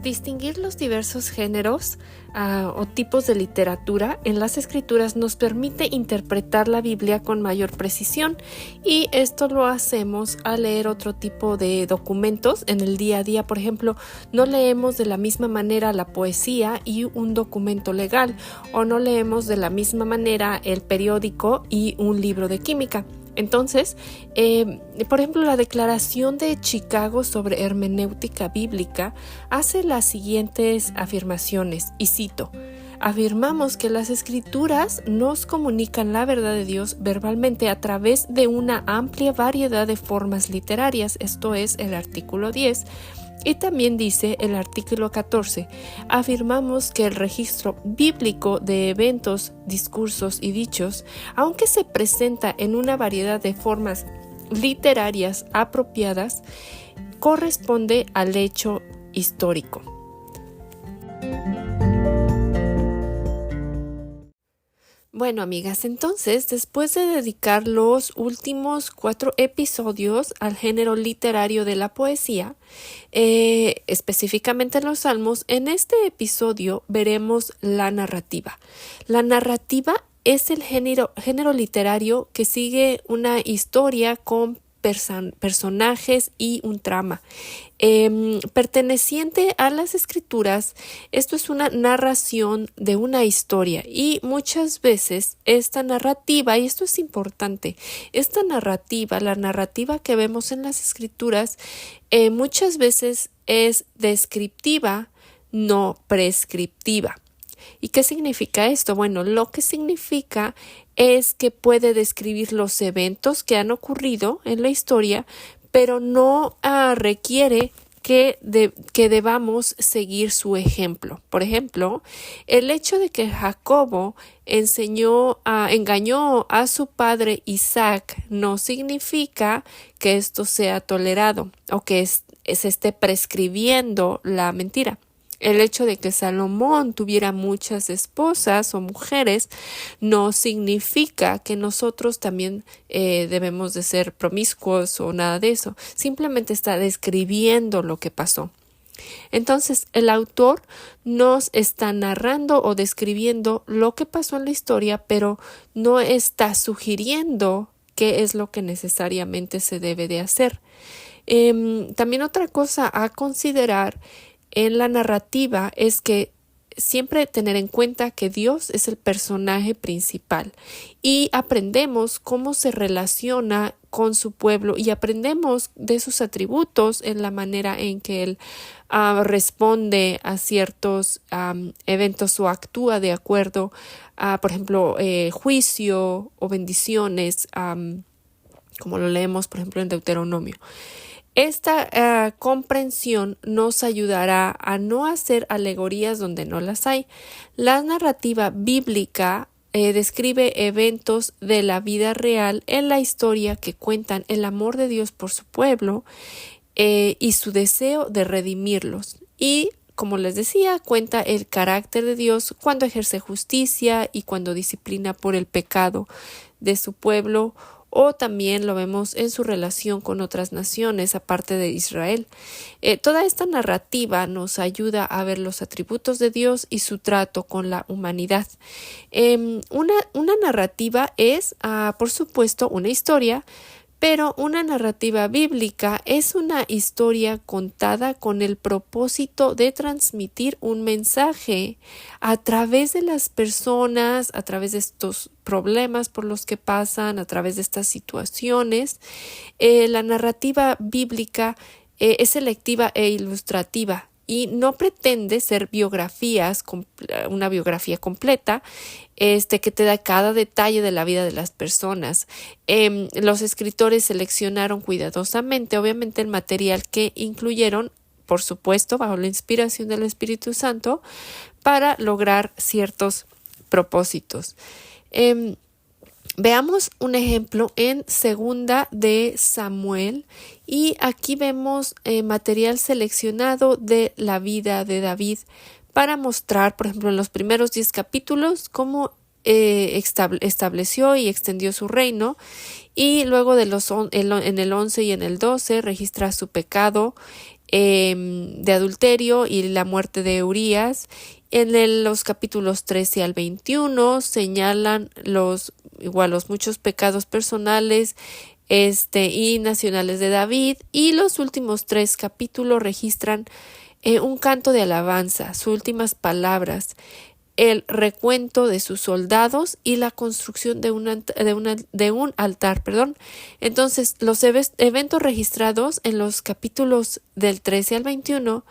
Distinguir los diversos géneros o tipos de literatura en las escrituras nos permite interpretar la Biblia con mayor precisión, y esto lo hacemos al leer otro tipo de documentos en el día a día. Por ejemplo, no leemos de la misma manera la poesía y un documento legal, o no leemos de la misma manera el periódico y un libro de química. Entonces, por ejemplo, la Declaración de Chicago sobre hermenéutica bíblica hace las siguientes afirmaciones, y cito: afirmamos que las escrituras nos comunican la verdad de Dios verbalmente a través de una amplia variedad de formas literarias. Esto es el artículo 10. Y también dice el artículo 14, afirmamos que el registro bíblico de eventos, discursos y dichos, aunque se presenta en una variedad de formas literarias apropiadas, corresponde al hecho histórico. Bueno, amigas, entonces, después de dedicar los últimos 4 episodios al género literario de la poesía, específicamente los salmos, en este episodio veremos la narrativa. La narrativa es el género literario que sigue una historia con personajes y un trama. Perteneciente a las escrituras, esto es una narración de una historia, y muchas veces esta narrativa, y esto es importante, esta narrativa, la narrativa que vemos en las escrituras, muchas veces es descriptiva, no prescriptiva. ¿Y qué significa esto? Bueno, lo que significa es que puede describir los eventos que han ocurrido en la historia, pero no requiere que debamos seguir su ejemplo. Por ejemplo, el hecho de que Jacobo engañó a su padre Isaac no significa que esto sea tolerado o que se esté prescribiendo la mentira. El hecho de que Salomón tuviera muchas esposas o mujeres no significa que nosotros también debemos de ser promiscuos o nada de eso. Simplemente está describiendo lo que pasó. Entonces, el autor nos está narrando o describiendo lo que pasó en la historia, pero no está sugiriendo qué es lo que necesariamente se debe de hacer. También otra cosa a considerar en la narrativa es que siempre tener en cuenta que Dios es el personaje principal, y aprendemos cómo se relaciona con su pueblo y aprendemos de sus atributos en la manera en que Él responde a ciertos eventos o actúa de acuerdo a, por ejemplo, juicio o bendiciones, como lo leemos, por ejemplo, en Deuteronomio. Esta comprensión nos ayudará a no hacer alegorías donde no las hay. La narrativa bíblica describe eventos de la vida real en la historia que cuentan el amor de Dios por su pueblo y su deseo de redimirlos. Y, como les decía, cuenta el carácter de Dios cuando ejerce justicia y cuando disciplina por el pecado de su pueblo, o también lo vemos en su relación con otras naciones aparte de Israel. Toda esta narrativa nos ayuda a ver los atributos de Dios y su trato con la humanidad. Una narrativa es, por supuesto, una historia, pero una narrativa bíblica es una historia contada con el propósito de transmitir un mensaje a través de las personas, a través de estos problemas por los que pasan, a través de estas situaciones. La narrativa bíblica es selectiva e ilustrativa y no pretende ser una biografía completa, que te da cada detalle de la vida de las personas. Los escritores seleccionaron cuidadosamente, obviamente, el material que incluyeron, por supuesto, bajo la inspiración del Espíritu Santo, para lograr ciertos propósitos. Veamos un ejemplo en Segunda de Samuel, y aquí vemos material seleccionado de la vida de David para mostrar, por ejemplo, en los primeros 10 capítulos cómo estableció y extendió su reino, y luego en el 11 y en el 12 registra su pecado de adulterio y la muerte de Urías. Los capítulos 13 al 21 señalan los muchos pecados personales y nacionales de David, y los últimos 3 capítulos registran un canto de alabanza, sus últimas palabras, el recuento de sus soldados y la construcción de un altar. Entonces, los eventos registrados en los capítulos del 13 al 21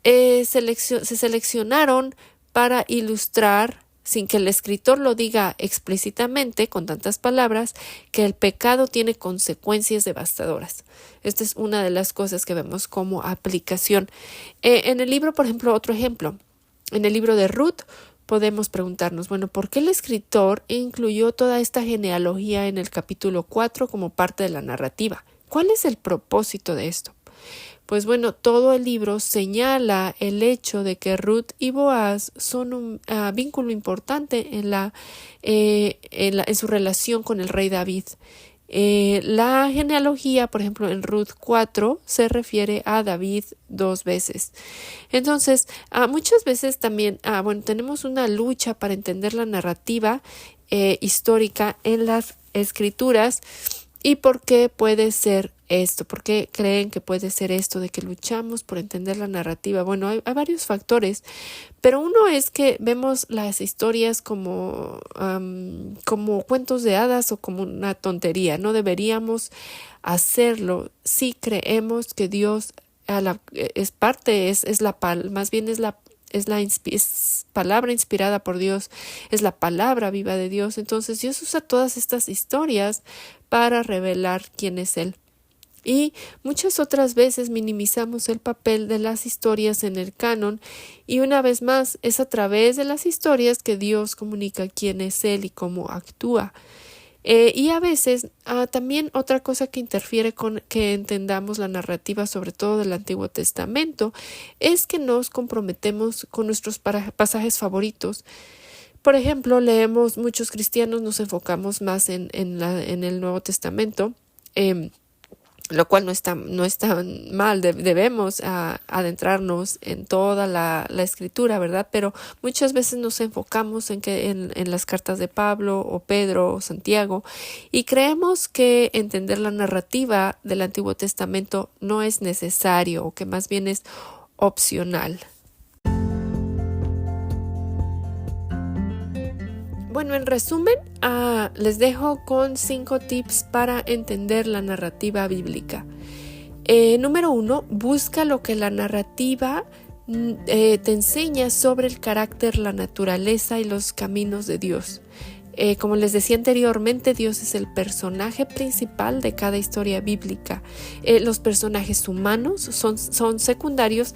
se seleccionaron para ilustrar, sin que el escritor lo diga explícitamente con tantas palabras, que el pecado tiene consecuencias devastadoras. Esta es una de las cosas que vemos como aplicación. En el libro, por ejemplo, otro ejemplo, en el libro de Ruth, podemos preguntarnos, ¿por qué el escritor incluyó toda esta genealogía en el capítulo 4 como parte de la narrativa? ¿Cuál es el propósito de esto? Pues todo el libro señala el hecho de que Ruth y Boaz son un vínculo importante en su relación con el rey David. La genealogía, por ejemplo, en Ruth 4 se refiere a David 2 veces. Entonces, muchas veces también, tenemos una lucha para entender la narrativa histórica en las escrituras. ¿Y por qué puede ser esto? ¿Por qué creen que puede ser esto de que luchamos por entender la narrativa? Hay varios factores, pero uno es que vemos las historias como cuentos de hadas o como una tontería. No deberíamos hacerlo si creemos que Dios es palabra inspirada por Dios, es la palabra viva de Dios. Entonces Dios usa todas estas historias para revelar quién es Él. Y muchas otras veces minimizamos el papel de las historias en el canon, y una vez más es a través de las historias que Dios comunica quién es Él y cómo actúa. Y a veces también otra cosa que interfiere con que entendamos la narrativa, sobre todo del Antiguo Testamento, es que nos comprometemos con nuestros pasajes favoritos. Por ejemplo, muchos cristianos nos enfocamos más en el Nuevo Testamento, lo cual no está mal. Debemos adentrarnos en toda la escritura, ¿verdad? Pero muchas veces nos enfocamos en las cartas de Pablo o Pedro o Santiago, y creemos que entender la narrativa del Antiguo Testamento no es necesario, o que más bien es opcional. En resumen, les dejo con 5 tips para entender la narrativa bíblica. Número 1, busca lo que la narrativa te enseña sobre el carácter, la naturaleza y los caminos de Dios. Como les decía anteriormente, Dios es el personaje principal de cada historia bíblica. Los personajes humanos son secundarios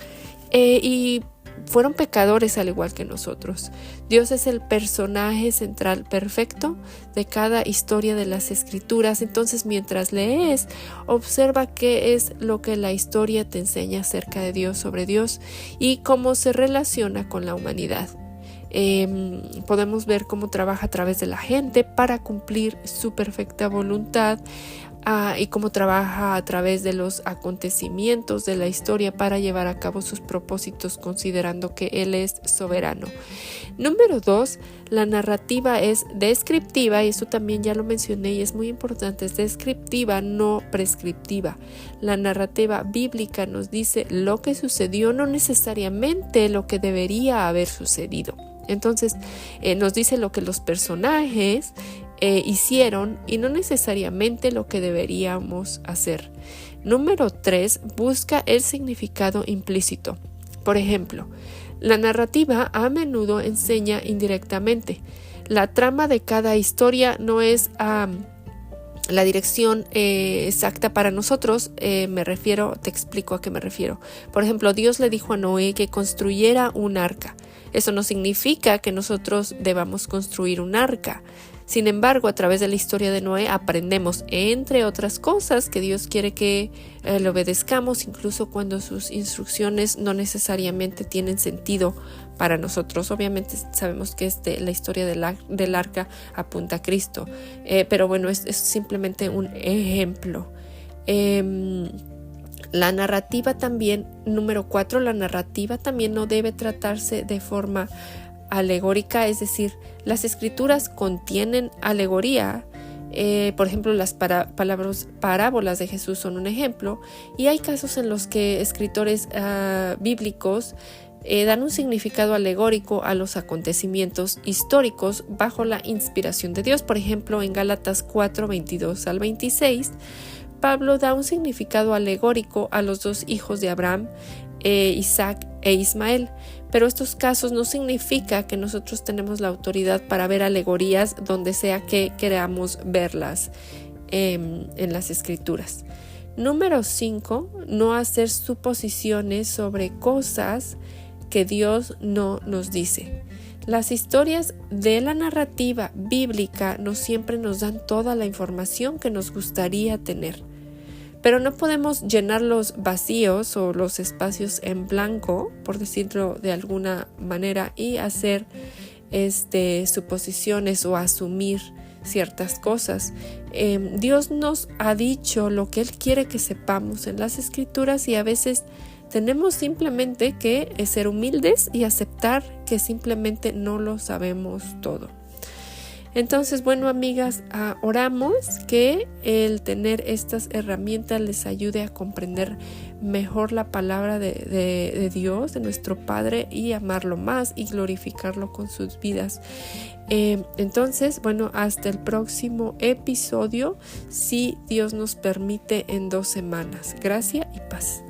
y fueron pecadores al igual que nosotros. Dios es el personaje central perfecto de cada historia de las Escrituras. Entonces, mientras lees, observa qué es lo que la historia te enseña acerca de Dios, sobre Dios, y cómo se relaciona con la humanidad. Podemos ver cómo trabaja a través de la gente para cumplir su perfecta voluntad, y cómo trabaja a través de los acontecimientos de la historia para llevar a cabo sus propósitos, considerando que Él es soberano. Número 2, la narrativa es descriptiva, y eso también ya lo mencioné y es muy importante. Es descriptiva, no prescriptiva. La narrativa bíblica nos dice lo que sucedió, no necesariamente lo que debería haber sucedido. Entonces, nos dice lo que los personajes hicieron y no necesariamente lo que deberíamos hacer. Número 3, busca el significado implícito. Por ejemplo, la narrativa a menudo enseña indirectamente. La trama de cada historia no es la dirección exacta para nosotros. Te explico a qué me refiero. Por ejemplo, Dios le dijo a Noé que construyera un arca. Eso no significa que nosotros debamos construir un arca. Sin embargo, a través de la historia de Noé aprendemos, entre otras cosas, que Dios quiere que le obedezcamos, incluso cuando sus instrucciones no necesariamente tienen sentido para nosotros. Obviamente sabemos que la historia del arca apunta a Cristo, pero es simplemente un ejemplo. La narrativa también, número 4, la narrativa también no debe tratarse de forma alegórica, es decir, las escrituras contienen alegoría. Por ejemplo, las parábolas de Jesús son un ejemplo, y hay casos en los que escritores bíblicos dan un significado alegórico a los acontecimientos históricos bajo la inspiración de Dios. Por ejemplo, en Gálatas 4, 22 al 26, Pablo da un significado alegórico a los 2 hijos de Abraham, Isaac e Ismael, pero estos casos no significa que nosotros tenemos la autoridad para ver alegorías donde sea que queramos verlas en las escrituras. Número 5, no hacer suposiciones sobre cosas que Dios no nos dice. Las historias de la narrativa bíblica no siempre nos dan toda la información que nos gustaría tener, pero no podemos llenar los vacíos o los espacios en blanco, por decirlo de alguna manera, y hacer suposiciones o asumir ciertas cosas. Dios nos ha dicho lo que Él quiere que sepamos en las escrituras, y a veces tenemos simplemente que ser humildes y aceptar que simplemente no lo sabemos todo. Entonces, bueno, amigas, oramos que el tener estas herramientas les ayude a comprender mejor la palabra de Dios, de nuestro Padre, y amarlo más y glorificarlo con sus vidas. Entonces, bueno, hasta el próximo episodio, si Dios nos permite, en 2 semanas. Gracia y paz.